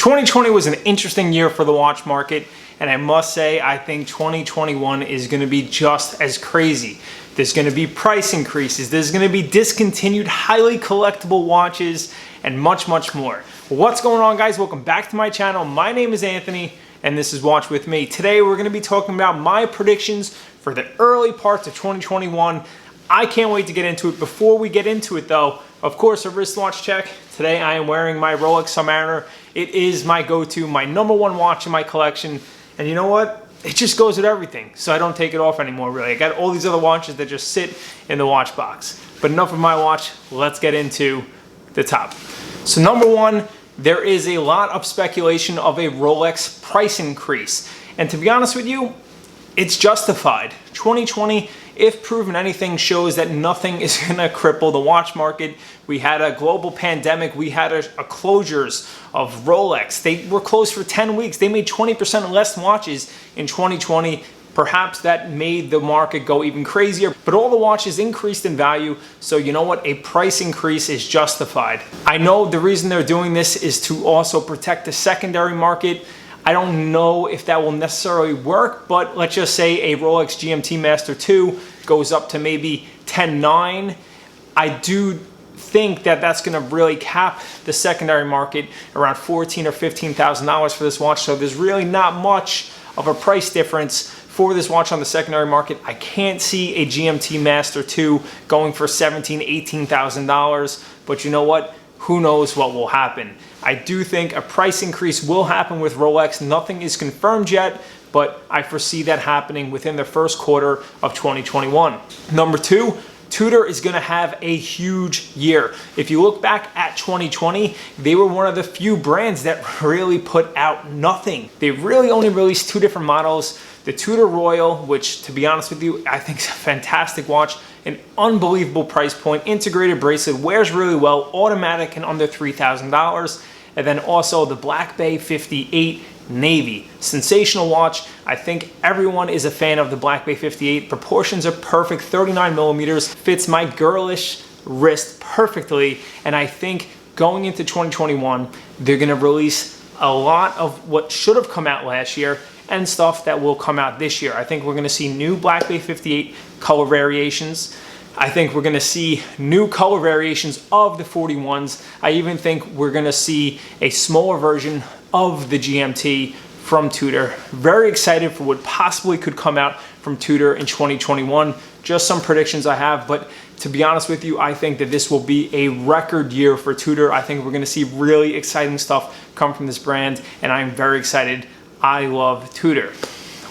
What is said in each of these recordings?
2020 was an interesting year for the watch market, and I must say I think 2021 is going to be just as crazy. There's going to be price increases, there's going to be discontinued highly collectible watches, and much more. What's going on, guys? Welcome back to my channel. My name is Anthony and this is Watch With Me. Today we're going to be talking about my predictions for the early parts of 2021. I can't wait to get into it. Before we get into it though, of course, a wristwatch check. Today I am wearing my Rolex Submariner. It is my go-to, my #1 watch in my collection. And you know what? It just goes with everything. So I don't take it off anymore, really. I got all these other watches that just sit in the watch box. But enough of my watch. Let's get into the top. So #1, there is a lot of speculation of a Rolex price increase. And to be honest with you, it's justified. 2020, if proven anything, shows that nothing is gonna cripple the watch market. We had a global pandemic. We had a closures of Rolex. They were closed for 10 weeks. They made 20% less watches in 2020. Perhaps that made the market go even crazier, but all the watches increased in value. So you know what? A price increase is justified. I know the reason they're doing this is to also protect the secondary market. I don't know if that will necessarily work, but let's just say a Rolex GMT Master 2 goes up to maybe 10.9. I do think that that's going to really cap the secondary market around $14,000 or $15,000 for this watch. So there's really not much of a price difference for this watch on the secondary market. I can't see a GMT Master 2 going for $17,000, $18,000, but you know what? Who knows what will happen. I do think a price increase will happen with Rolex. Nothing is confirmed yet, but I foresee that happening within the first quarter of 2021. #2, Tudor is going to have a huge year. If you look back at 2020, they were one of the few brands that really put out nothing. They really only released 2 different models. The Tudor Royal, which to be honest with you, I think is a fantastic watch, an unbelievable price point, integrated bracelet, wears really well, automatic and under $3,000. And then also the Black Bay 58 Navy. Sensational watch. I think everyone is a fan of the Black Bay 58. Proportions are perfect, 39 millimeters, fits my girlish wrist perfectly. And I think going into 2021, they're gonna release a lot of what should have come out last year and stuff that will come out this year. I think we're gonna see new Black Bay 58 color variations. I think we're gonna see new color variations of the 41s. I even think we're gonna see a smaller version of the GMT from Tudor. Very excited for what possibly could come out from Tudor in 2021. Just some predictions I have, but to be honest with you, I think that this will be a record year for Tudor. I think we're gonna see really exciting stuff come from this brand, and I'm very excited. I love Tudor.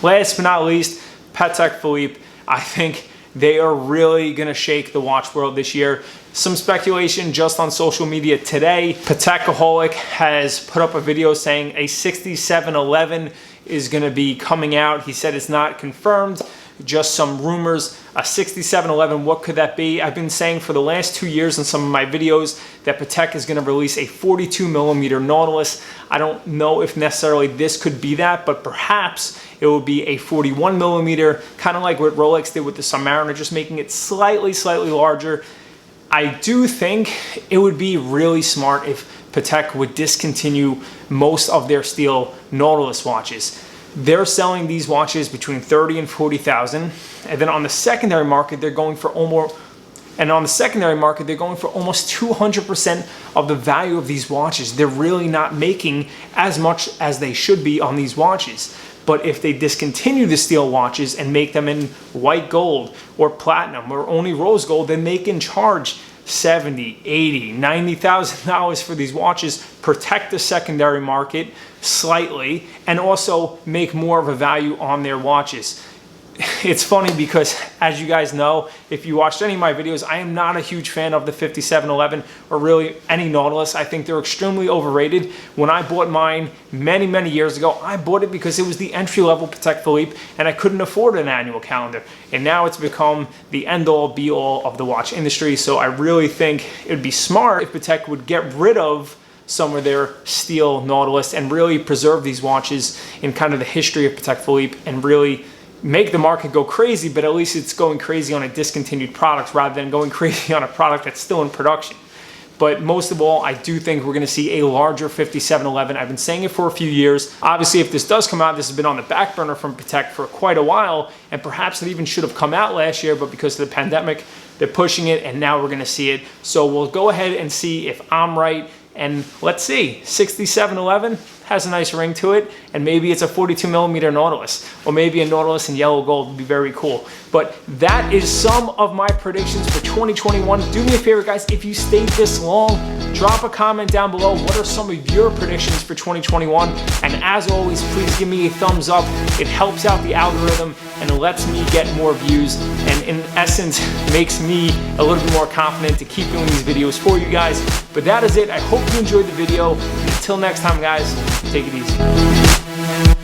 Last but not least, Patek Philippe. I think they are really gonna shake the watch world this year. Some speculation just on social media today. Patekaholic has put up a video saying a 6711 is gonna be coming out. He said it's not confirmed, just some rumors. A 6711, what could that be? I've been saying for the last 2 years in some of my videos that Patek is gonna release a 42mm Nautilus. I don't know if necessarily this could be that, but perhaps it will be a 41mm, kind of like what Rolex did with the Submariner, just making it slightly larger. I do think it would be really smart if Patek would discontinue most of their steel Nautilus watches. They're selling these watches between $30,000 and $40,000, and then on the secondary market they're going for almost 200% of the value of these watches. They're really not making as much as they should be on these watches. But if they discontinue the steel watches and make them in white gold or platinum or only rose gold, then they can charge $70,000, $80,000, $90,000 for these watches, protect the secondary market slightly, and also make more of a value on their watches. It's funny because, as you guys know, if you watched any of my videos, I am not a huge fan of the 5711 or really any Nautilus. I think they're extremely overrated. When I bought mine many years ago, I bought it because it was the entry-level Patek Philippe and I couldn't afford an annual calendar. And now it's become the end-all, be-all of the watch industry. So I really think it would be smart if Patek would get rid of some of their steel Nautilus and really preserve these watches in kind of the history of Patek Philippe and really make the market go crazy, but at least it's going crazy on a discontinued product rather than going crazy on a product that's still in production. But most of all, I do think we're going to see a larger 5711. I've been saying it for a few years. Obviously, if this does come out, this has been on the back burner from Patek for quite a while, and perhaps it even should have come out last year, but because of the pandemic, they're pushing it, and now we're going to see it. So we'll go ahead and see if I'm right, and let's see. 6711 has a nice ring to it, and maybe it's a 42mm Nautilus, or maybe a Nautilus in yellow gold would be very cool. But that is some of my predictions for 2021. Do me a favor, guys, if you stayed this long, drop a comment down below. What are some of your predictions for 2021? And as always, please give me a thumbs up. It helps out the algorithm and it lets me get more views, and in essence makes me a little bit more confident to keep doing these videos for you guys. But that is it. I hope you enjoyed the video, and until next time, guys, take it easy.